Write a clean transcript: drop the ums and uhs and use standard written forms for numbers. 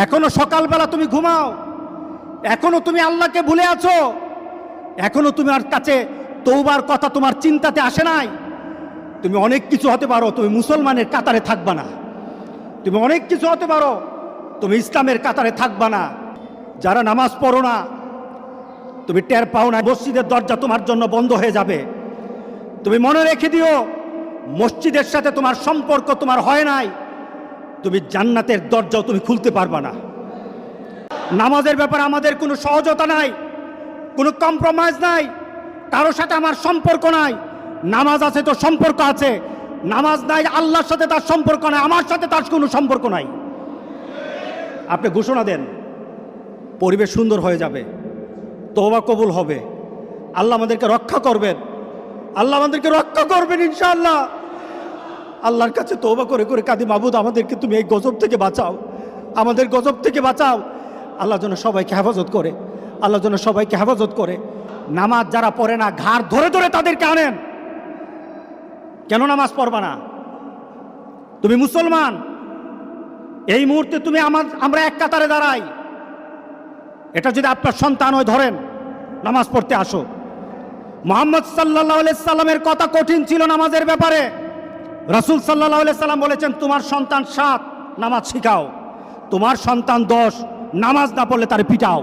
এখনো সকালবেলা তুমি ঘুমাও, এখনো তুমি আল্লাহকে ভুলে আছো, এখনো তোমার কাছে তওবার কথা তোমার চিন্তাতে আসে নাই। তুমি অনেক কিছু হতে পারো, তুমি মুসলমানের কাতারে থাকবা না। তুমি অনেক কিছু হতে পারো, তুমি ইসলামের কাতারে থাকবা না। যারা নামাজ পড়ো না, তুমি টের পাও না, মসজিদের দরজা তোমার জন্য বন্ধ হয়ে যাবে। তুমি মনে রেখে দিও, মসজিদের সাথে তোমার সম্পর্ক তোমার হয় নাই, তুমি জান্নাতের দরজাও তুমি খুলতে পারবা না। নামাজের ব্যাপারে আমাদের কোনো সহজতা নাই, কোনো কম্প্রোমাইজ নাই, কারোর সাথে আমার সম্পর্ক নাই। নামাজ আছে তো সম্পর্ক আছে, নামাজ নাই আল্লাহর সাথে তার সম্পর্ক নাই, আমার সাথে তার কোনো সম্পর্ক নাই। আপনি ঘোষণা দেন, পরিবেশ সুন্দর হয়ে যাবে, তওবা কবুল হবে, আল্লাহ আমাদেরকে রক্ষা করবেন, আল্লাহ আমাদেরকে রক্ষা করবেন ইনশাআল্লাহ। আল্লাহর কাছে তওবা করে করে কাঁদি, মাবুদ আমাদেরকে তুমি এই গজব থেকে বাঁচাও, আমাদের গজব থেকে বাঁচাও। আল্লাহ যেন সবাইকে হেফাজত করে, আল্লাহ যেন সবাইকে হেফাজত করে। নামাজ যারা পড়ে না, ঘাড় ধরে ধরে তাদেরকে আনেন। কেন নামাজ পড়বা না? তুমি মুসলমান, এই মুহূর্তে তুমি আমরা এক কাতারে দাঁড়াই। এটা যদি আপনার সন্তান হয়, ধরেন নামাজ পড়তে আসো। মুহাম্মদ সাল্লাল্লাহু আলাইহি সাল্লামের কথা কঠিন ছিল নামাজের ব্যাপারে। রাসূল সাল্লাল্লাহু আলাইহি সাল্লাম বলেছেন, তোমার সন্তান 7 নামাজ শিখাও, তোমার সন্তান 10 নামাজ না পড়লে তারে পিটাও।